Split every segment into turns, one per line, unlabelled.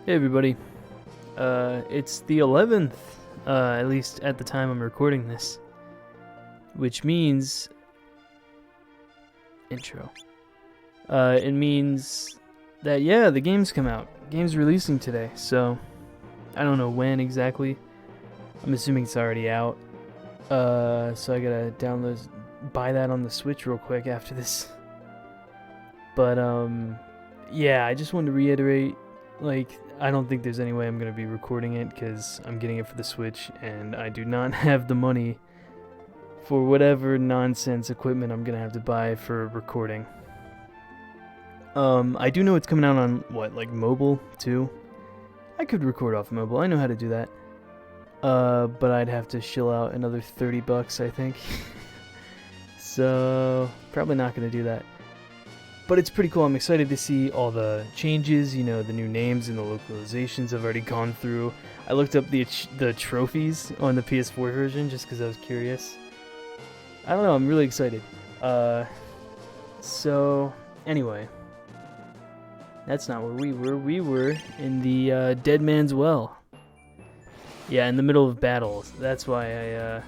Hey everybody, it's the 11th, at least at the time I'm recording this, which means, intro, it means that, yeah, the game's come out. Game's releasing today, so I don't know when exactly. I'm assuming it's already out, so I gotta buy that on the Switch real quick after this. But, yeah, I just wanted to reiterate, I don't think there's any way I'm going to be recording it because I'm getting it for the Switch and I do not have the money for whatever nonsense equipment I'm going to have to buy for recording. I do know it's coming out on, mobile too? I could record off mobile, I know how to do that. But I'd have to shill out another $30, I think. So, probably not going to do that. But it's pretty cool. I'm excited to see all the changes, the new names and the localizations I've already gone through. I looked up the trophies on the PS4 version just because I was curious. I don't know, I'm really excited. So, anyway. That's not where we were. We were in the Dead Man's Well. Yeah, in the middle of battles. That's why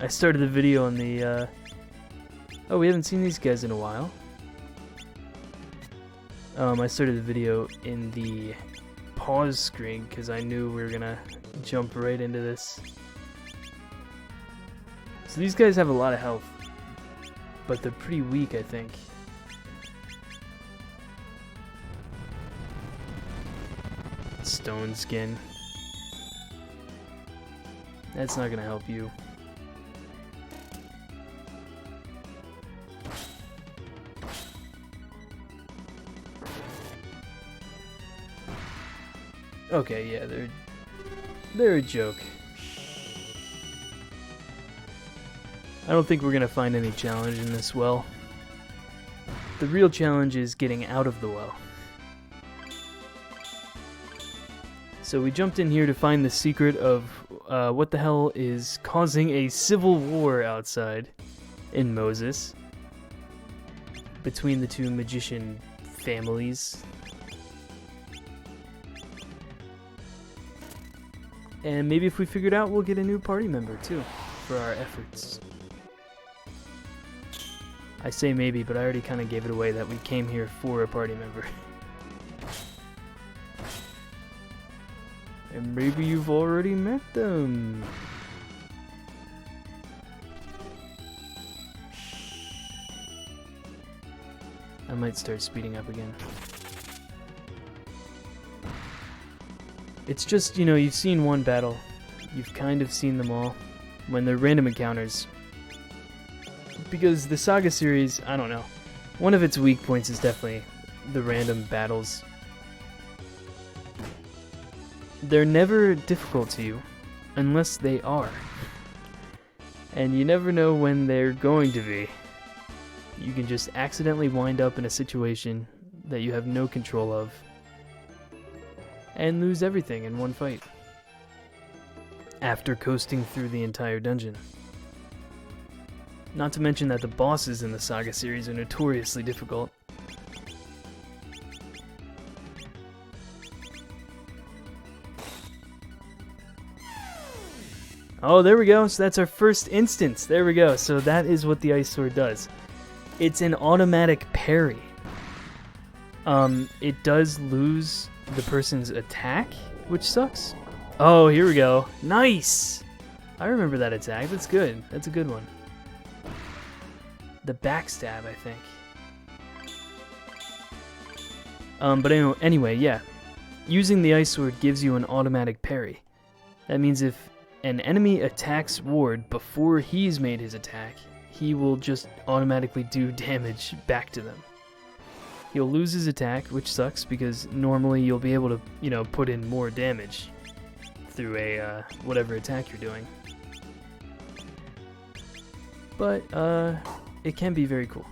I started the video on the... Oh, we haven't seen these guys in a while. I started the video in the pause screen because I knew we were gonna jump right into this. So these guys have a lot of health, but they're pretty weak, I think. Stone skin. That's not gonna help you. Okay, yeah, they're a joke. I don't think we're gonna find any challenge in this well. The real challenge is getting out of the well. So we jumped in here to find the secret of what the hell is causing a civil war outside in Moses between the two magician families. And maybe if we figure it out, we'll get a new party member, too, for our efforts. I say maybe, but I already kind of gave it away that we came here for a party member. And maybe you've already met them. I might start speeding up again. It's just, you've seen one battle. You've kind of seen them all. When they're random encounters. Because the SaGa series, I don't know. One of its weak points is definitely the random battles. They're never difficult to you. Unless they are. And you never know when they're going to be. You can just accidentally wind up in a situation that you have no control of. And lose everything in one fight. After coasting through the entire dungeon. Not to mention that the bosses in the SaGa series are notoriously difficult. Oh, there we go. So that's our first instance. There we go. So that is what the ice sword does. It's an automatic parry. It does lose the person's attack, which sucks. Oh, here we go. Nice! I remember that attack. That's good. That's a good one. The backstab, I think. But anyway, yeah. Using the ice sword gives you an automatic parry. That means if an enemy attacks Ward before he's made his attack, he will just automatically do damage back to them. He'll lose his attack, which sucks because normally you'll be able to, put in more damage through a whatever attack you're doing. But it can be very cool.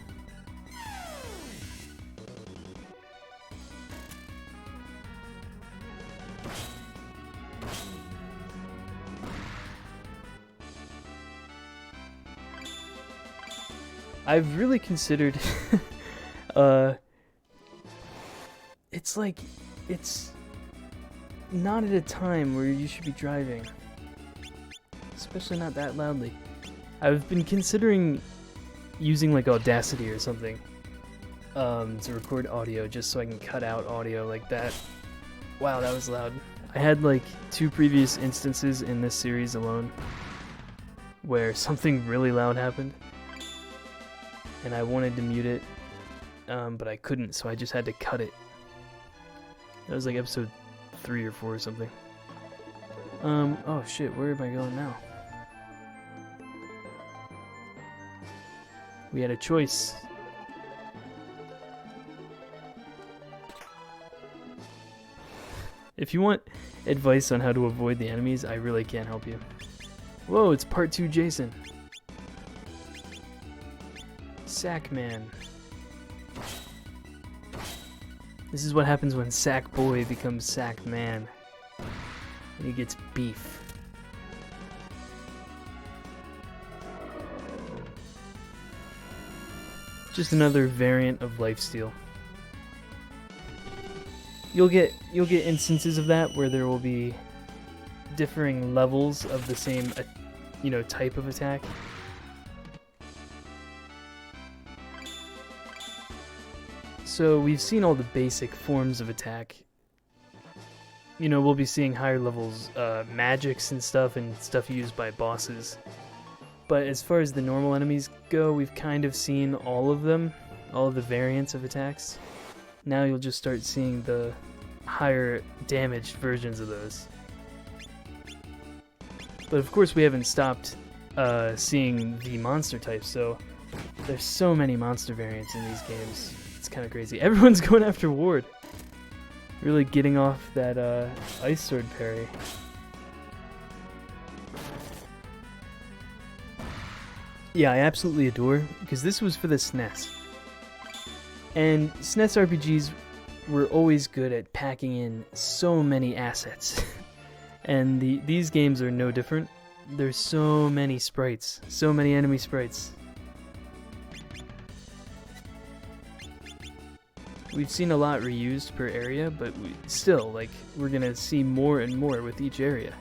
I've really considered it's not at a time where you should be driving. Especially not that loudly. I've been considering using like Audacity or something to record audio just so I can cut out audio like that. Wow, that was loud. I had like 2 previous instances in this series alone where something really loud happened and I wanted to mute it, but I couldn't, so I just had to cut it. That was like episode 3 or 4 or something. Oh shit, where am I going now? We had a choice. If you want advice on how to avoid the enemies, I really can't help you. Whoa, it's part 2 Jason. Sackman. This is what happens when Sackboy becomes Sackman. And he gets beef. Just another variant of lifesteal. You'll get instances of that where there will be differing levels of the same, type of attack. So we've seen all the basic forms of attack. We'll be seeing higher levels, magics and stuff used by bosses. But as far as the normal enemies go, we've kind of seen all of them, all of the variants of attacks. Now you'll just start seeing the higher damaged versions of those. But of course we haven't stopped seeing the monster types, so there's so many monster variants in these games. It's kind of crazy. Everyone's going after Ward. Really getting off that Ice Sword parry. Yeah, I absolutely adore, because this was for the SNES. And SNES RPGs were always good at packing in so many assets. And these games are no different. There's so many sprites, so many enemy sprites. We've seen a lot reused per area, but we're gonna see more and more with each area.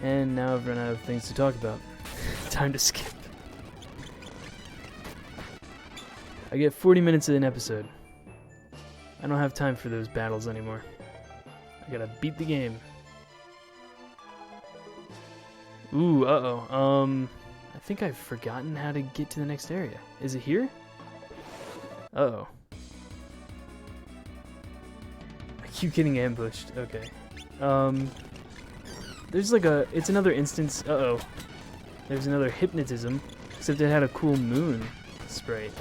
And now I've run out of things to talk about. Time to skip. I get 40 minutes in an episode. I don't have time for those battles anymore. I gotta beat the game. Ooh, uh-oh. I think I've forgotten how to get to the next area. Is it here? Uh-oh. I keep getting ambushed. Okay. There's like it's another instance. Uh-oh. There's another hypnotism, except it had a cool moon sprite.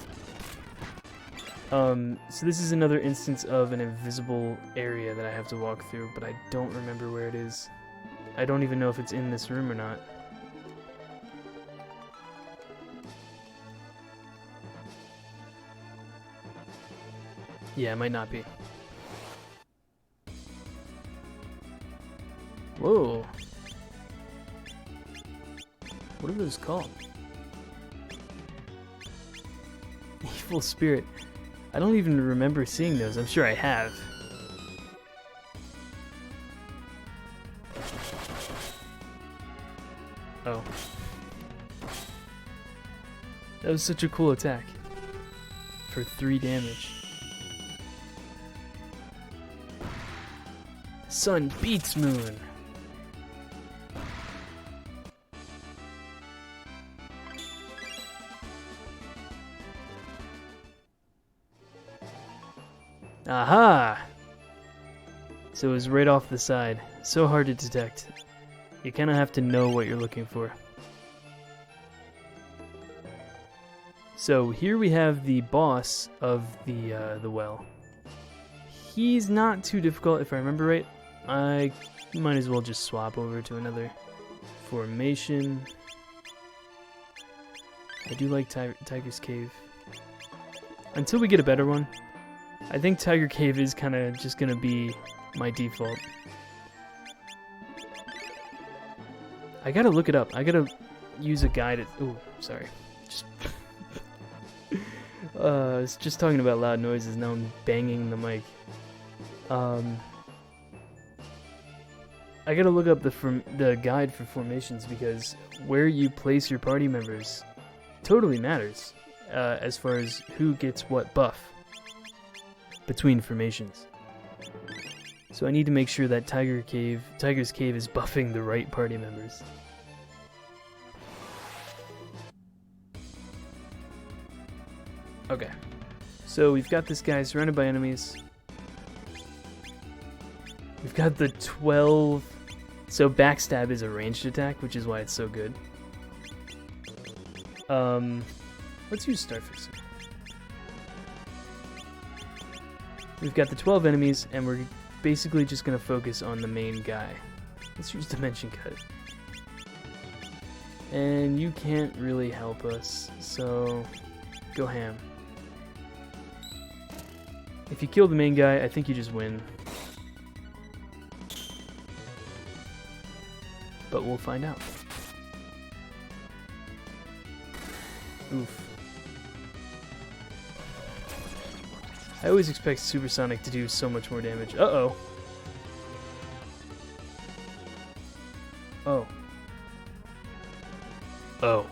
So this is another instance of an invisible area that I have to walk through, but I don't remember where it is. I don't even know if it's in this room or not. Yeah, it might not be. Whoa. What are those called? Evil Spirit. I don't even remember seeing those. I'm sure I have. Oh. That was such a cool attack. For 3 damage. Sun beats moon. Aha! So it was right off the side. So hard to detect. You kind of have to know what you're looking for. So here we have the boss of the well. He's not too difficult if I remember right. I might as well just swap over to another formation. I do like Tiger's Cave. Until we get a better one, I think Tiger Cave is kind of just going to be my default. I gotta look it up. I gotta use a guide. Oh, sorry. Just I was just talking about loud noises. Now I'm banging the mic. I gotta look up the guide for formations, because where you place your party members totally matters as far as who gets what buff between formations. So I need to make sure that Tiger's Cave is buffing the right party members. Okay, so we've got this guy surrounded by enemies. We've got the 12. So backstab is a ranged attack, which is why it's so good. Let's use Starfish. We've got the 12 enemies, and we're basically just gonna focus on the main guy. Let's use Dimension Cut. And you can't really help us, so go ham. If you kill the main guy, I think you just win. But we'll find out. Oof. I always expect Supersonic to do so much more damage. Uh-oh. Oh. Oh.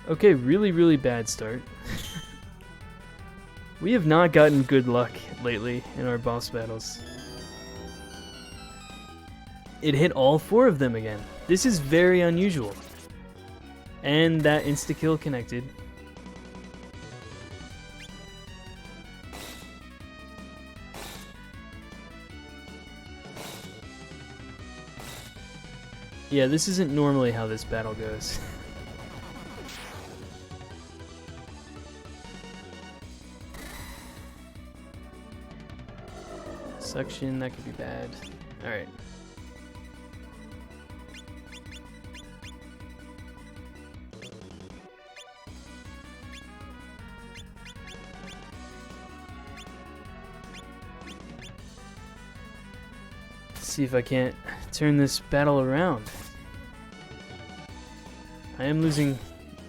Okay, really, really bad start. We have not gotten good luck lately in our boss battles. It hit all 4 of them again. This is very unusual. And that insta-kill connected. Yeah, this isn't normally how this battle goes. Suction, that could be bad. Alright. See if I can't turn this battle around. I am losing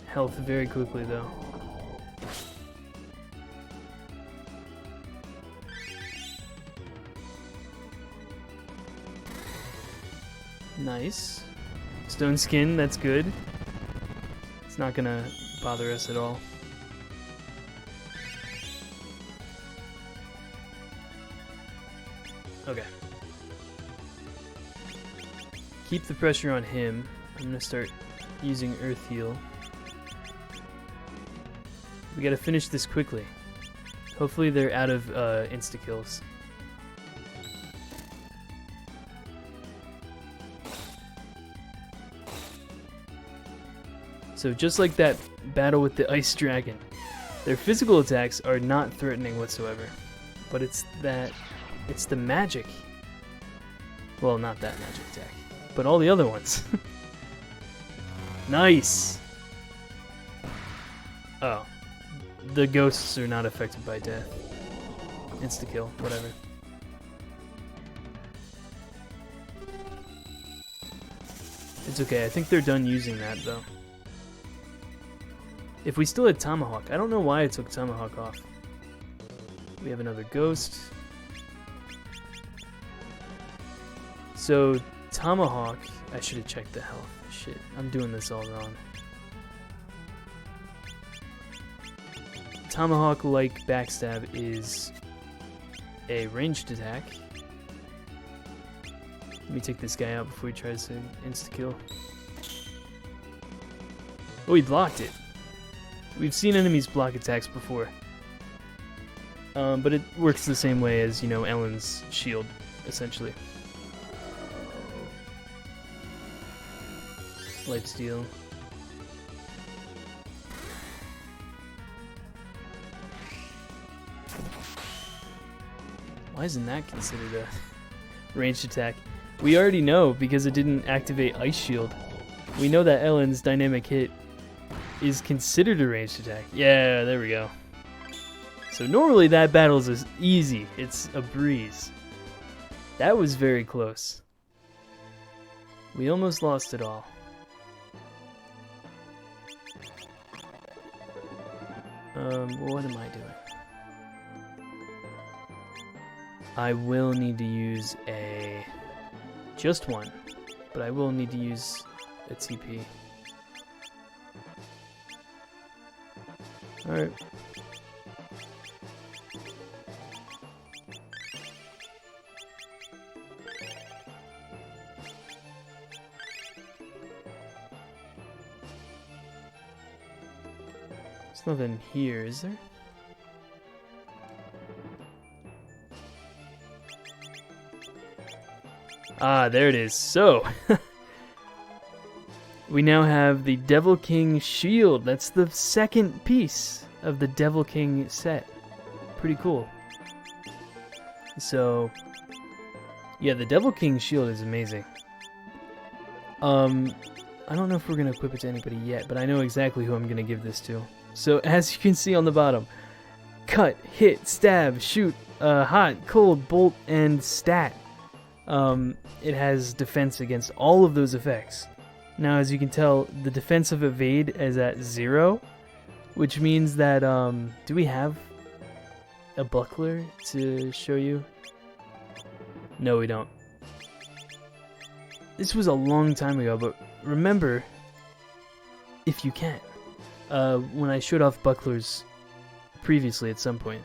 health very quickly though. Nice. Stone skin, that's good. It's not gonna bother us at all. Okay. Keep the pressure on him. I'm gonna start using Earth Heal. We gotta finish this quickly. Hopefully they're out of insta-kills. So just like that battle with the Ice Dragon, their physical attacks are not threatening whatsoever. But it's the magic. Well, not that magic attack, but all the other ones. Nice! Oh. The ghosts are not affected by death. Insta-kill, whatever. It's okay, I think they're done using that, though. If we still had Tomahawk, I don't know why I took Tomahawk off. We have another ghost. So, Tomahawk... I should have checked the health. Shit, I'm doing this all wrong. Tomahawk, like Backstab, is a ranged attack. Let me take this guy out before he tries to insta-kill. Oh, he blocked it. We've seen enemies block attacks before. But it works the same way as, you know, Ellen's shield, essentially. Lifesteal. Why isn't that considered a ranged attack? We already know because it didn't activate Ice Shield. We know that Ellen's dynamic hit is considered a ranged attack. Yeah, there we go. So normally that battle is easy. It's a breeze. That was very close. We almost lost it all. What am I doing? I will need to use just one, but I will need to use a TP. Alright. There's nothing here, is there? Ah, there it is. So, we now have the Devil King shield. That's the second piece of the Devil King set. Pretty cool. So, yeah, the Devil King shield is amazing. I don't know if we're going to equip it to anybody yet, but I know exactly who I'm going to give this to. So, as you can see on the bottom, cut, hit, stab, shoot, hot, cold, bolt, and stat. It has defense against all of those effects. Now, as you can tell, the defense of evade is at 0, which means that, do we have a buckler to show you? No, we don't. This was a long time ago, but remember, if you can, when I showed off bucklers previously at some point,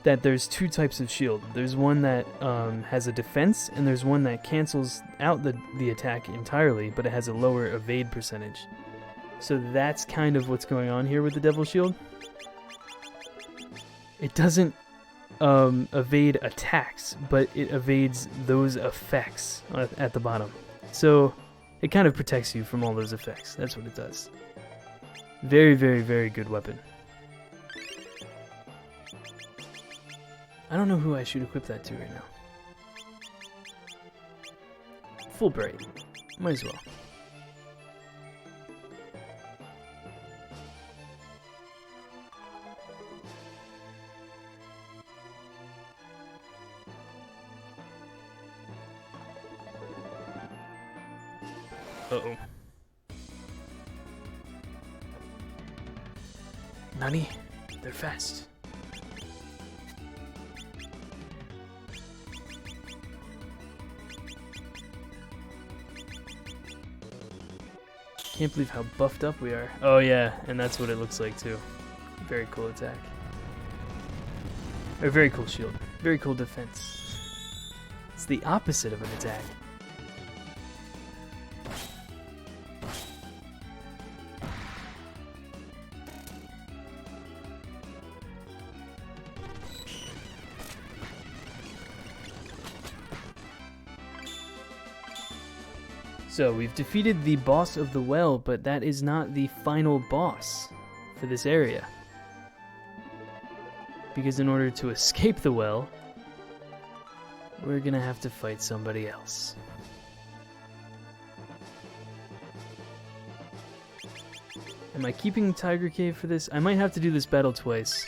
that there's two types of shield. There's one that has a defense, and there's one that cancels out the attack entirely, but it has a lower evade percentage. So that's kind of what's going on here with the Devil Shield. It doesn't evade attacks, but it evades those effects at the bottom. So it kind of protects you from all those effects. That's what it does. Very, very, very good weapon. I don't know who I should equip that to right now. Fulbright. Might as well. Uh-oh. Nani? They're fast. Can't believe how buffed up we are. Oh yeah, and that's what it looks like too. Very cool attack. Or very cool shield. Very cool defense. It's the opposite of an attack. So, we've defeated the boss of the well, but that is not the final boss for this area. Because in order to escape the well, we're gonna have to fight somebody else. Am I keeping Tiger Cave for this? I might have to do this battle twice.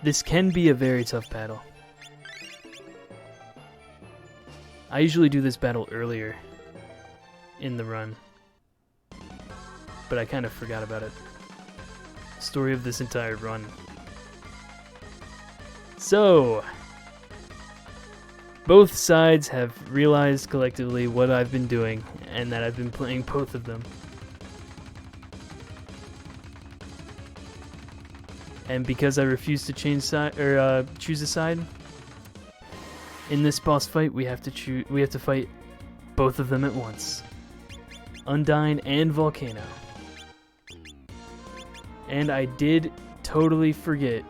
This can be a very tough battle. I usually do this battle earlier in the run, but I kind of forgot about it. Story of this entire run. So, both sides have realized collectively what I've been doing, and that I've been playing both of them. And because I refuse to change side or choose a side in this boss fight, we have to fight both of them at once. Undyne and Volcano. And I did totally forget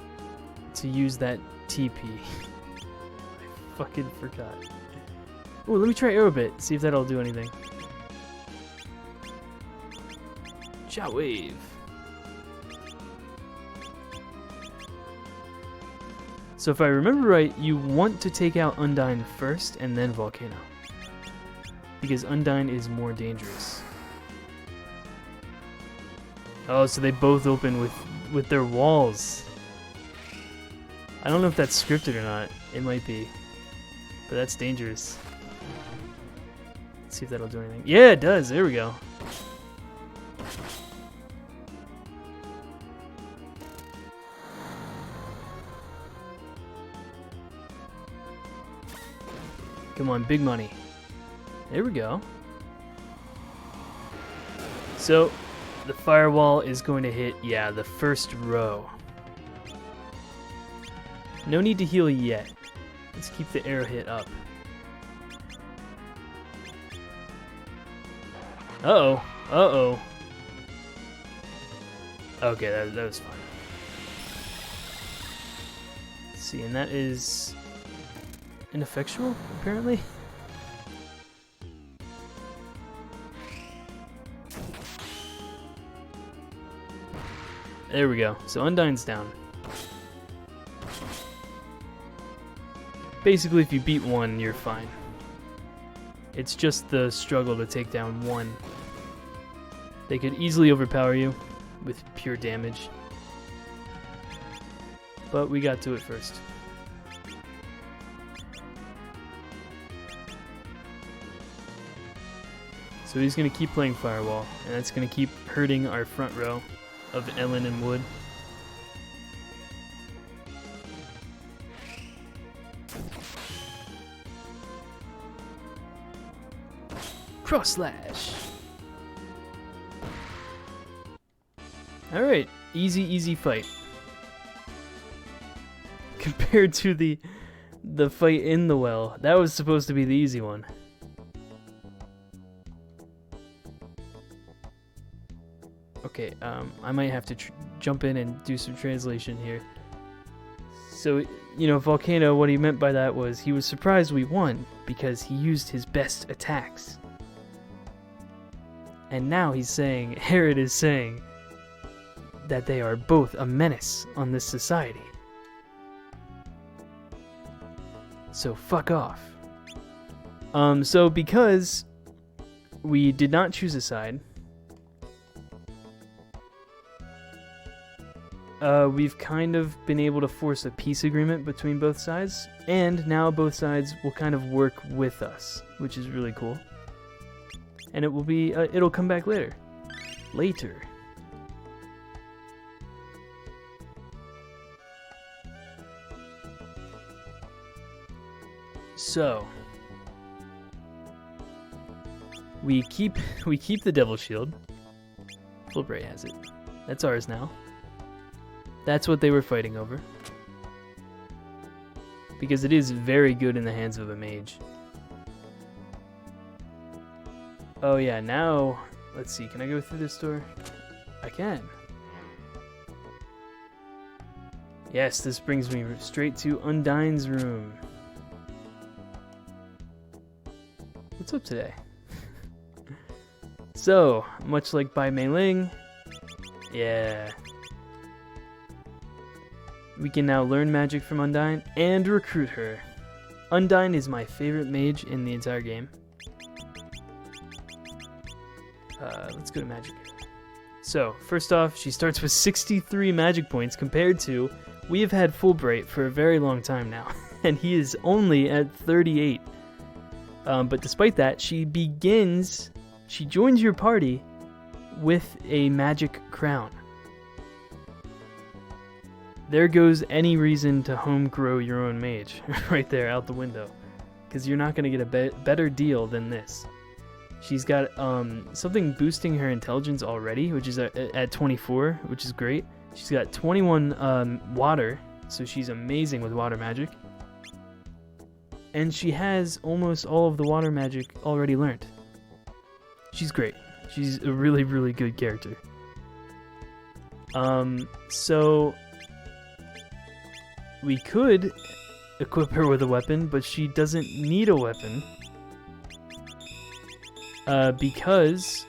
to use that TP. I fucking forgot. Oh, let me try Aerobit, see if that'll do anything. Shot Wave. So if I remember right, you want to take out Undyne first and then Volcano. Because Undyne is more dangerous. Oh, so they both open with their walls. I don't know if that's scripted or not. It might be. But that's dangerous. Let's see if that'll do anything. Yeah, it does. There we go. Come on, big money. There we go. So, the firewall is going to hit, yeah, the first row. No need to heal yet. Let's keep the arrow hit up. Uh-oh. Uh-oh. Okay, that was fine. Let's see, and that is ineffectual, apparently. There we go. So Undyne's down. Basically, if you beat one, you're fine. It's just the struggle to take down one. They could easily overpower you with pure damage. But we got to it first. So he's going to keep playing Firewall, and that's going to keep hurting our front row of Ellen and Wood. Cross slash. Alright, easy fight. Compared to the fight in the well, that was supposed to be the easy one. Okay, I might have to jump in and do some translation here. So, you know, Volcano, what he meant by that was he was surprised we won because he used his best attacks. And now he's saying, Herod is saying, that they are both a menace on this society. So fuck off. So because we did not choose a side, we've kind of been able to force a peace agreement between both sides, and now both sides will kind of work with us, which is really cool. And it will be, it'll come back later. So we keep the Devil Shield. Fulbright has it. That's ours now. That's what they were fighting over. Because it is very good in the hands of a mage. Oh yeah, now let's see, can I go through this door? I can. Yes, this brings me straight to Undyne's room. What's up today? So, much like by Mei Ling, yeah. We can now learn magic from Undyne and recruit her. Undyne is my favorite mage in the entire game. Let's go to magic. So, first off, she starts with 63 magic points compared to, we have had Fulbright for a very long time now, and he is only at 38. But despite that, she joins your party with a magic crown. There goes any reason to home grow your own mage right there out the window, because you're not going to get a better deal than this. She's got something boosting her intelligence already, which is at 24, which is great. She's got 21 water, so she's amazing with water magic. And she has almost all of the water magic already learned. She's great. She's a really, really good character. So we could equip her with a weapon, but she doesn't need a weapon. Because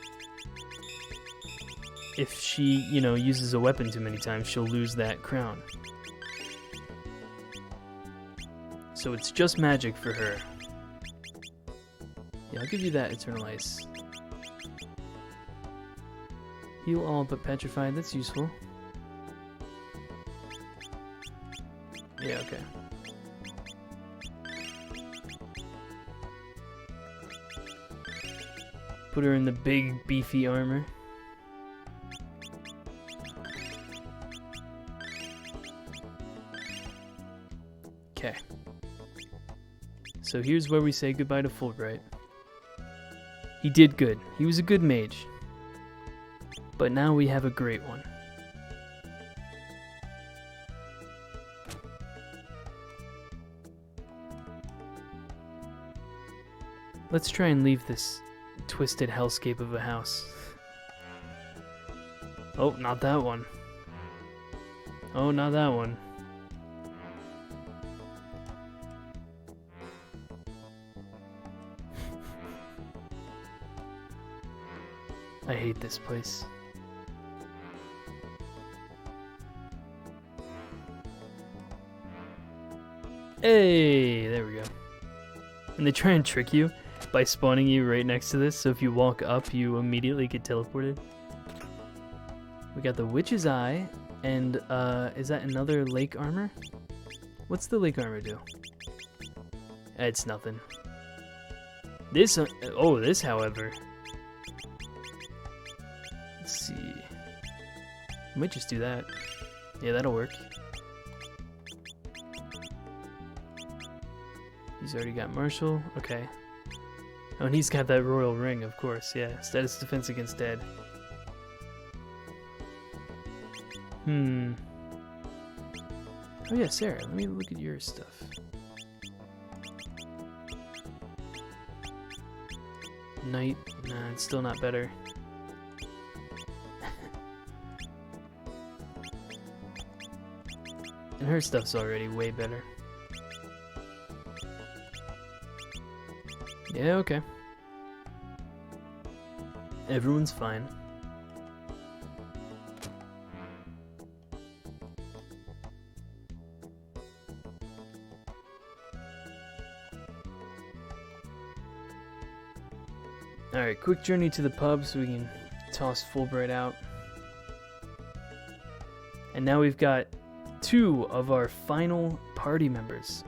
if she, uses a weapon too many times, she'll lose that crown. So it's just magic for her. Yeah, I'll give you that Eternal Ice. Heal all but petrified, that's useful. Yeah, okay. Put her in the big, beefy armor. Okay. So here's where we say goodbye to Fulbright. He did good. He was a good mage. But now we have a great one. Let's try and leave this twisted hellscape of a house. Oh, not that one. Oh, not that one. I hate this place. Hey, there we go. And they try and trick you by spawning you right next to this, so if you walk up, you immediately get teleported. We got the Witch's Eye, and is that another lake armor? What's the lake armor do? It's nothing. This, oh, this, however. Let's see. Might just do that. Yeah, that'll work. He's already got Marshall. Okay. Oh, and he's got that royal ring, of course. Yeah, status defense against dead. Oh yeah, Sarah, let me look at your stuff. Knight, nah, it's still not better. And her stuff's already way better. Yeah, okay. Everyone's fine. Alright, quick journey to the pub so we can toss Fulbright out. And now we've got 2 of our final party members,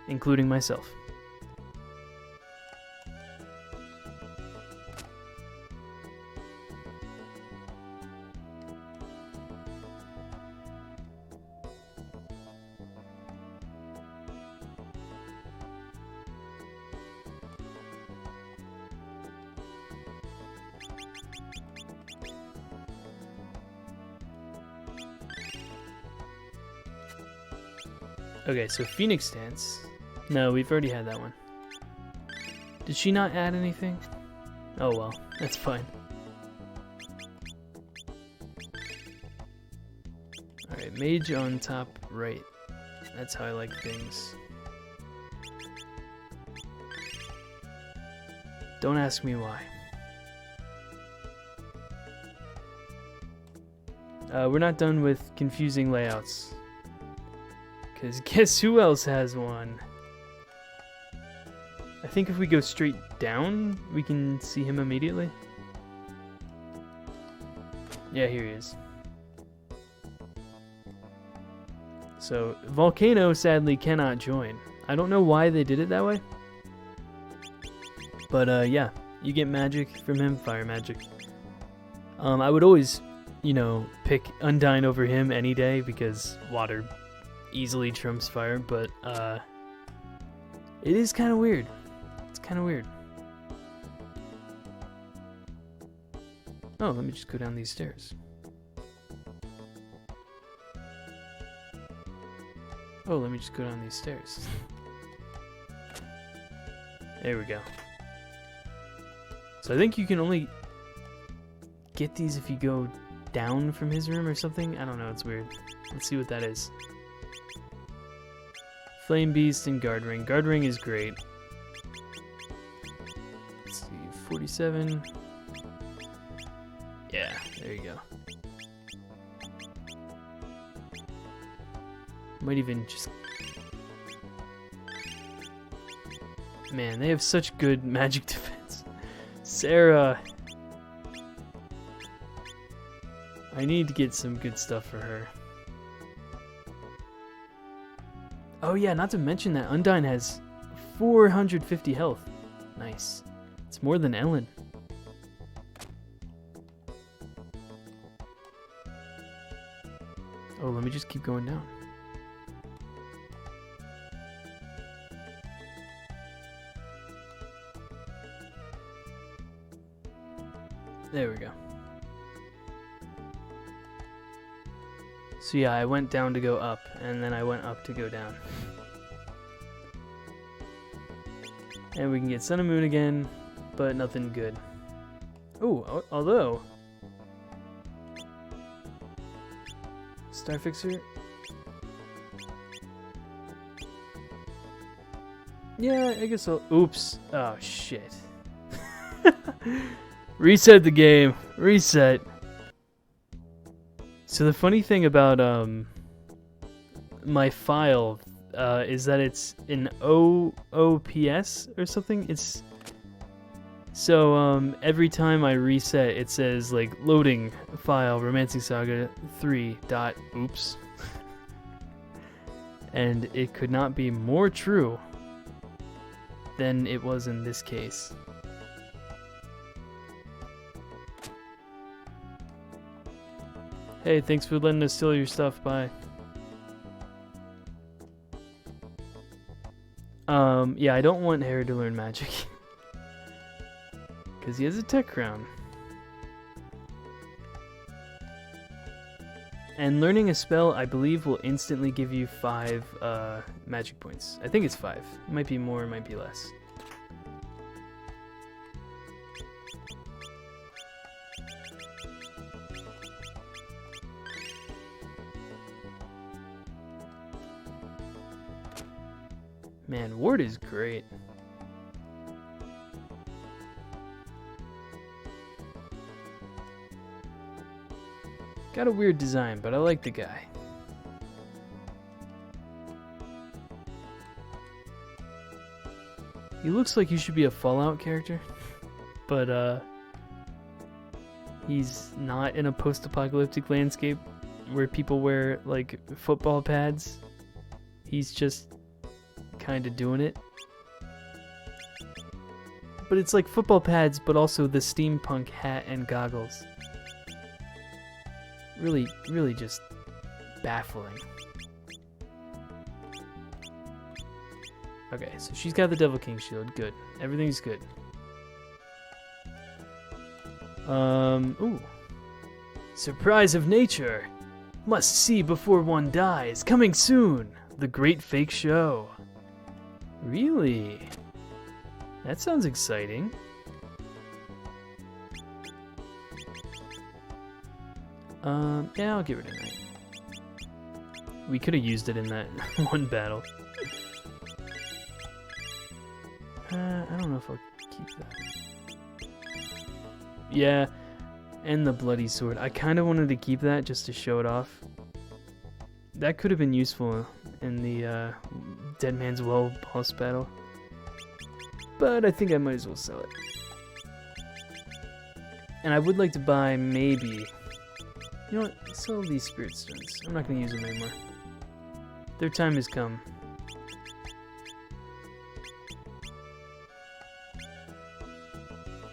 including myself. Okay, so Phoenix Dance. No, we've already had that one. Did she not add anything? Oh well, that's fine. Alright, Mage on top right. That's how I like things. Don't ask me why. We're not done with confusing layouts. Because guess who else has one? I think if we go straight down, we can see him immediately. Yeah, here he is. So, Volcano sadly cannot join. I don't know why they did it that way. But yeah, you get magic from him, fire magic. I would always, you know, pick Undyne over him any day because water easily trumps fire, but it is kind of weird. It's kind of weird. Oh, let me just go down these stairs. Oh, let me just go down these stairs. There we go. So I think you can only get these if you go down from his room or something. I don't know, it's weird. Let's see what that is. Flame Beast and Guard Ring. Guard Ring is great. Let's see, 47. Yeah, there you go. Might even just... Man, they have such good magic defense. Sarah. I need to get some good stuff for her. Oh yeah, not to mention that Undyne has 450 health. Nice. It's more than Ellen. we just keep going down. There we go. So yeah, I went down to go up, and then I went up to go down. And we can get Sun and Moon again, but nothing good. Oh, although... Starfixer? Yeah, I guess I'll... Oops. Oh, shit. Reset the game. Reset. So the funny thing about my file is that it's an OOPS or something. It's so every time I reset, it says like loading file Romancing Saga 3 dot oops, and it could not be more true than it was in this case. Hey, thanks for letting us steal your stuff. Bye. Yeah, I don't want Harry to learn magic. Because he has a tech crown. And learning a spell, I believe, will instantly give you 5 magic points. I think it's 5. It might be more, it might be less. Man, Ward is great. Got a weird design, but I like the guy. He looks like he should be a Fallout character, but he's not in a post-apocalyptic landscape where people wear like football pads. He's just kind of doing it. But it's like football pads, but also the steampunk hat and goggles. Really, really just baffling. Okay, so she's got the Devil King shield. Good. Everything's good. Ooh. Surprise of nature. Must see before one dies. Coming soon. The Great Fake Show. Really? That sounds exciting. Yeah, I'll get rid of Knight. We could have used it in that one battle. I don't know if I'll keep that. Yeah, and the Bloody Sword. I kind of wanted to keep that just to show it off. That could have been useful in the Dead Man's Well boss battle. But I think I might as well sell it. And I would like to buy maybe... You know what? Sell these Spirit Stones. I'm not going to use them anymore. Their time has come.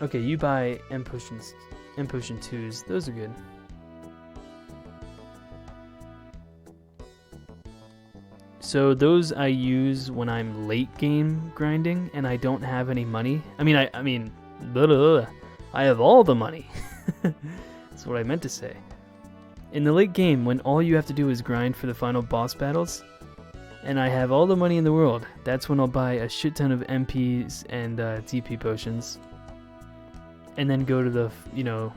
Okay, you buy M Potions, M Potion 2s. Those are good. So those I use when I'm late game grinding and I don't have any money. I mean, blah, blah, blah. I have all the money. That's what I meant to say. In the late game, when all you have to do is grind for the final boss battles, and I have all the money in the world, that's when I'll buy a shit ton of MPs and TP potions, and then go to the, you know,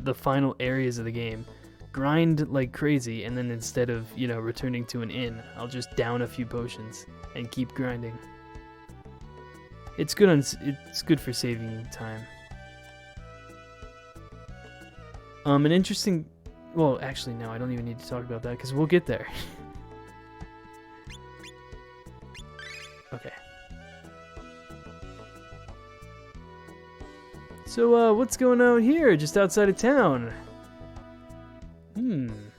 the final areas of the game, grind like crazy, and then instead of, you know, returning to an inn, I'll just down a few potions and keep grinding. It's good it's good for saving time. An interesting... Well, actually, no, I don't even need to talk about that, because we'll get there. Okay. So, what's going on here, just outside of town? Some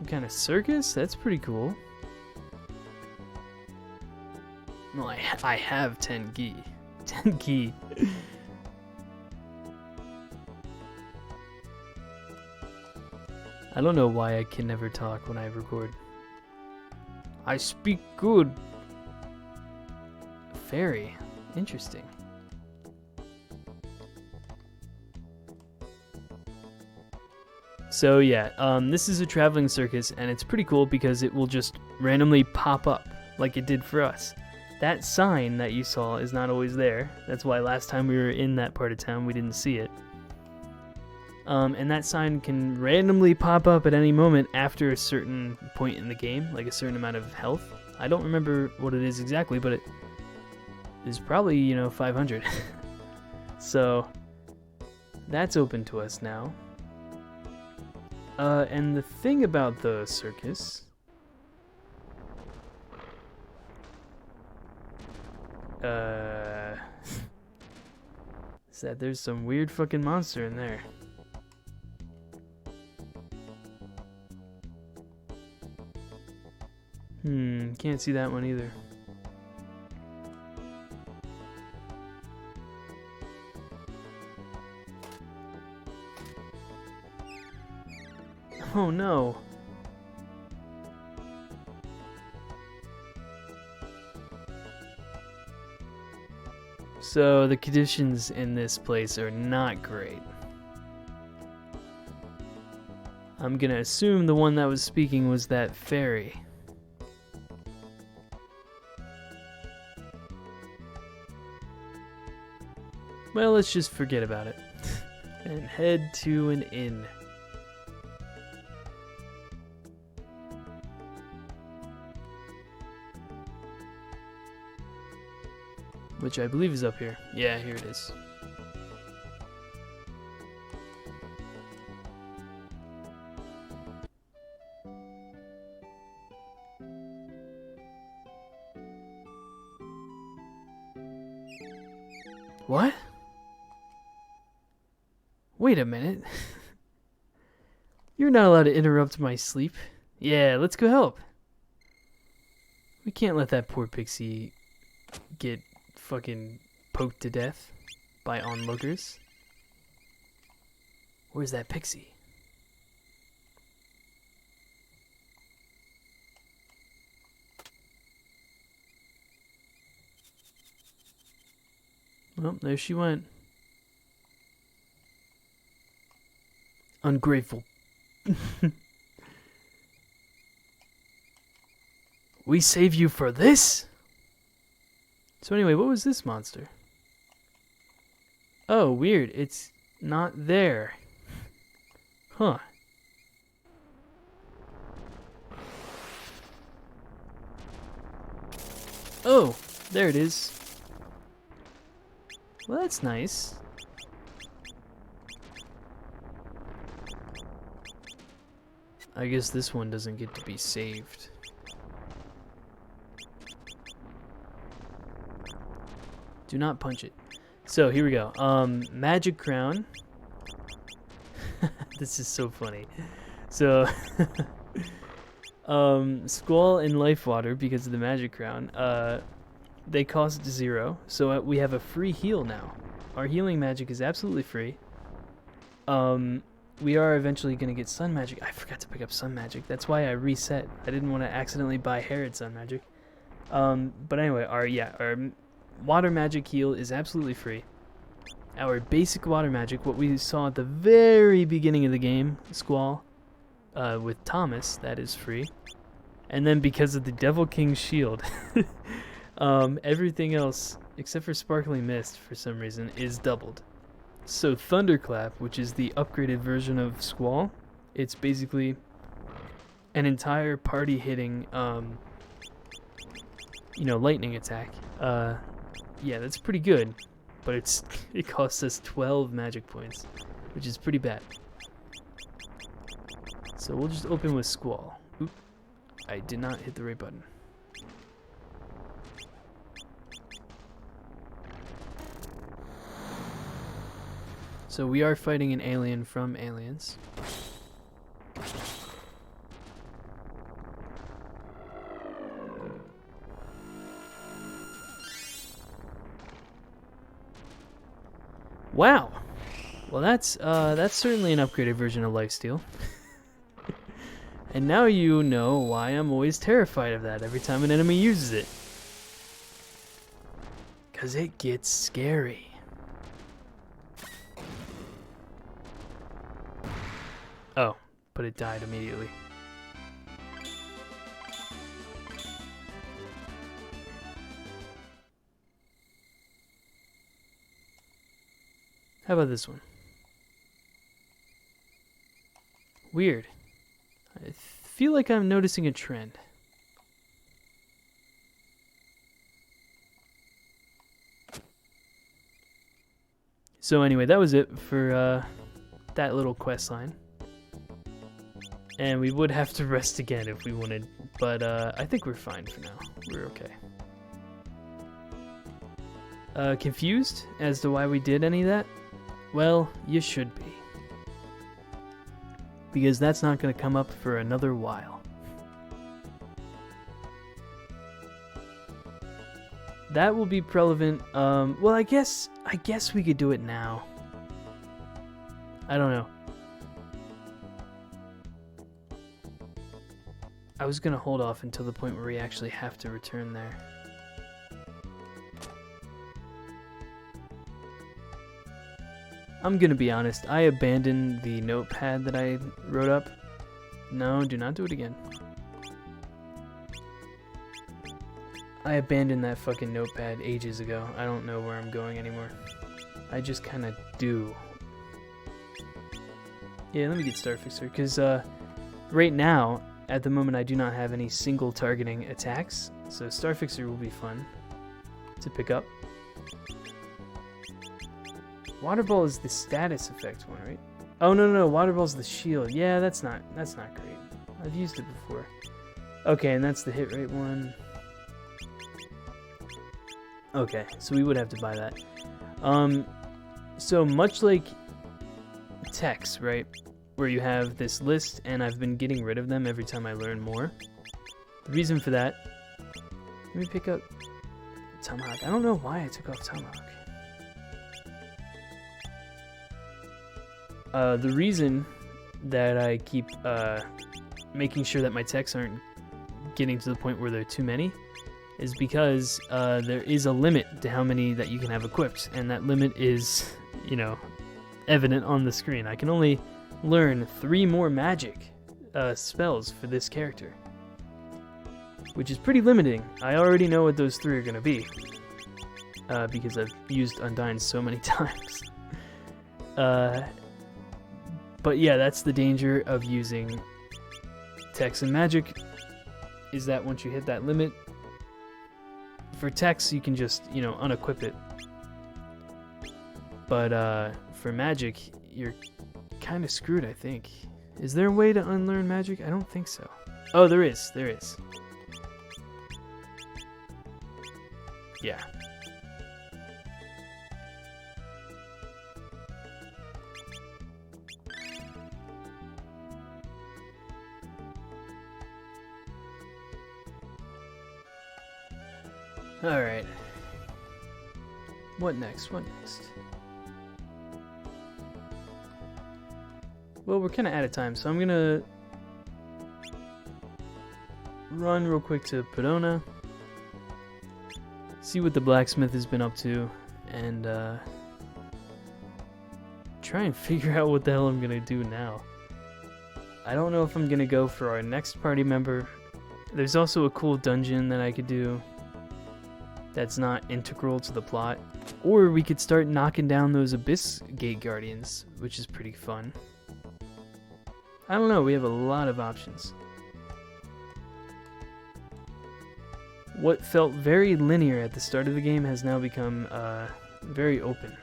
kind of circus? That's pretty cool. Well, I have 10 gi. 10 gi. I don't know why I can never talk when I record. I speak good. Fairy. Interesting. So yeah, this is a traveling circus, and it's pretty cool because it will just randomly pop up like it did for us. That sign that you saw is not always there. That's why last time we were in that part of town, we didn't see it. And that sign can randomly pop up at any moment after a certain point in the game, like a certain amount of health. I don't remember what it is exactly, but it is probably, 500. So that's open to us now. And the thing about the circus is that there's some weird fucking monster in there. Can't see that one either. Oh no. So the conditions in this place are not great. I'm gonna assume the one that was speaking was that fairy. Well, let's just forget about it and head to an inn. Which I believe is up here. Yeah, here it is. What? Wait a minute. You're not allowed to interrupt my sleep. Yeah, let's go help. We can't let that poor pixie get fucking poked to death by onlookers. Where's that pixie? Well, there she went. Ungrateful. We save you for this? So anyway, what was this monster? Oh, weird. It's not there. Huh. Oh, there it is. Well, that's nice. I guess this one doesn't get to be saved. Do not punch it. So here we go. Magic crown. This is so funny. So Squall and Life Water, because of the magic crown, they cost 0. So we have a free heal now. Our healing magic is absolutely free. We are eventually going to get sun magic. I forgot to pick up sun magic. That's why I reset. I didn't want to accidentally buy Herod sun magic. But anyway, our water magic heal is absolutely free. Our basic water magic, what we saw at the very beginning of the game, Squall, with Thomas, that is free. And then because of the Devil King's shield, everything else, except for Sparkling Mist, for some reason, is doubled. So Thunderclap, which is the upgraded version of Squall, it's basically an entire party hitting, lightning attack. Yeah, that's pretty good, but it costs us 12 magic points, which is pretty bad. So we'll just open with Squall. Oop, I did not hit the right button. So we are fighting an alien from Aliens. Wow. Well, that's certainly an upgraded version of Lifesteal. And now you know why I'm always terrified of that every time an enemy uses it. 'Cause it gets scary. Oh, but it died immediately. How about this one? Weird. I feel like I'm noticing a trend. So anyway, that was it for that little quest line. And we would have to rest again if we wanted, but I think we're fine for now. We're okay. Confused as to why we did any of that? Well, you should be. Because that's not going to come up for another while. That will be relevant. Well, I guess we could do it now. I don't know. I was gonna hold off until the point where we actually have to return there. I'm gonna be honest, I abandoned the notepad that I wrote up. No, do not do it again. I abandoned that fucking notepad ages ago. I don't know where I'm going anymore. I just kinda do. Yeah, let me get Starfixer, because right now, at the moment, I do not have any single targeting attacks, so Starfixer will be fun to pick up. Water Ball is the status effect one, right? Oh no, Water Ball's the shield. Yeah, that's not great. I've used it before. Okay, and that's the hit rate one. Okay, so we would have to buy that. So much like Tex, right? Where you have this list, and I've been getting rid of them every time I learn more. The reason for that... Let me pick up Tomahawk. I don't know why I took off Tomahawk. The reason that I keep making sure that my techs aren't getting to the point where there are too many is because there is a limit to how many that you can have equipped, and that limit is, you know, evident on the screen. I can only learn 3 more magic spells for this character, which is pretty limiting. I already know what those 3 are going to be because I've used Undyne so many times. But yeah, that's the danger of using Tex and magic, is that once you hit that limit, for Tex you can just, you know, unequip it. But for magic, you're kind of screwed, I think. Is there a way to unlearn magic? I don't think so. Oh, there is. There is. Yeah. Alright. What next? What next? Well, we're kind of out of time, so I'm gonna run real quick to Podona, see what the blacksmith has been up to, and try and figure out what the hell I'm gonna do now. I don't know if I'm gonna go for our next party member. There's also a cool dungeon that I could do that's not integral to the plot, or we could start knocking down those Abyss Gate Guardians, which is pretty fun. I don't know, we have a lot of options. What felt very linear at the start of the game has now become very open.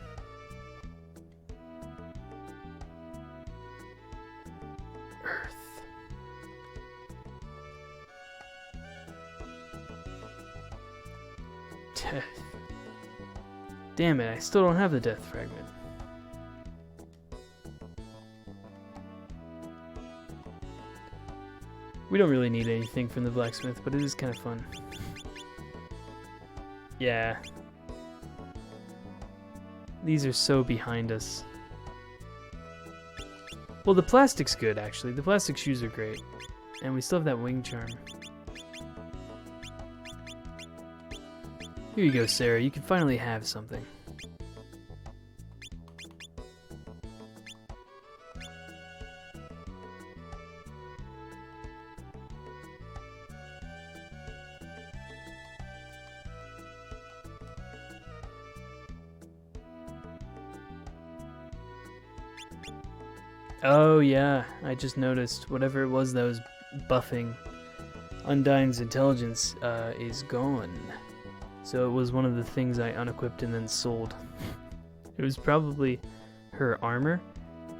Earth. Death. Damn it, I still don't have the death fragment. We don't really need anything from the blacksmith, but it is kind of fun. Yeah. These are so behind us. Well, the plastic's good, actually. The plastic shoes are great. And we still have that wing charm. Here you go, Sarah. You can finally have something. Oh yeah, I just noticed whatever it was that was buffing Undyne's intelligence is gone. So it was one of the things I unequipped and then sold. It was probably her armor,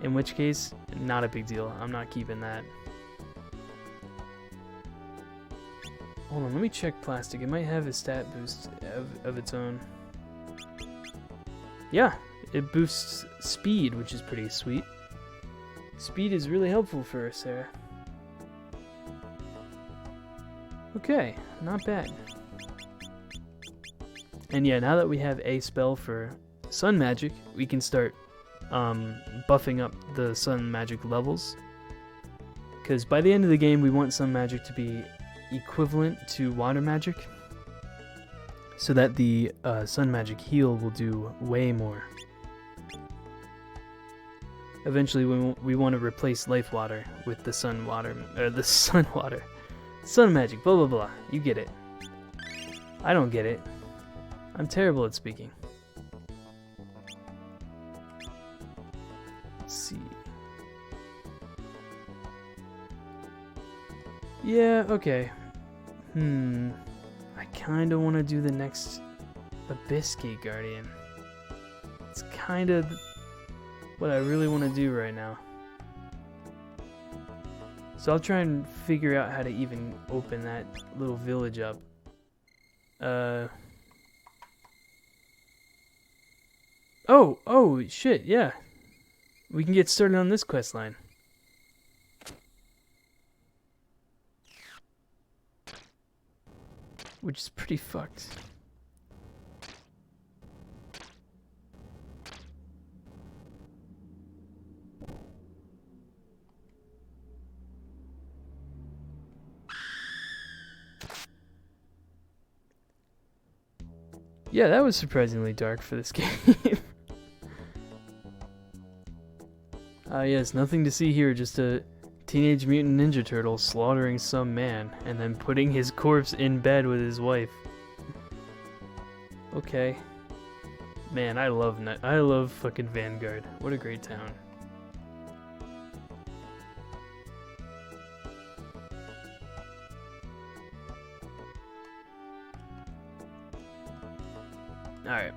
in which case, not a big deal. I'm not keeping that. Hold on, let me check plastic. It might have a stat boost of its own. Yeah, it boosts speed, which is pretty sweet. Speed is really helpful for Sarah. Okay, not bad. And yeah, now that we have a spell for sun magic, we can start buffing up the sun magic levels. Because by the end of the game, we want sun magic to be equivalent to water magic, so that the sun magic heal will do way more. Eventually, we want to replace life water with the sun water, or the sun water. Sun magic, blah blah blah. You get it. I don't get it. I'm terrible at speaking. Let's see. Yeah, okay. I kind of want to do the next Abyss Gate Guardian. It's kind of what I really want to do right now. So I'll try and figure out how to even open that little village up. Oh, shit, yeah. We can get started on this quest line. Which is pretty fucked. Yeah, that was surprisingly dark for this game. Yes, nothing to see here, just a Teenage Mutant Ninja Turtle slaughtering some man and then putting his corpse in bed with his wife. Okay. Man, I love fucking Vanguard. What a great town. Alright.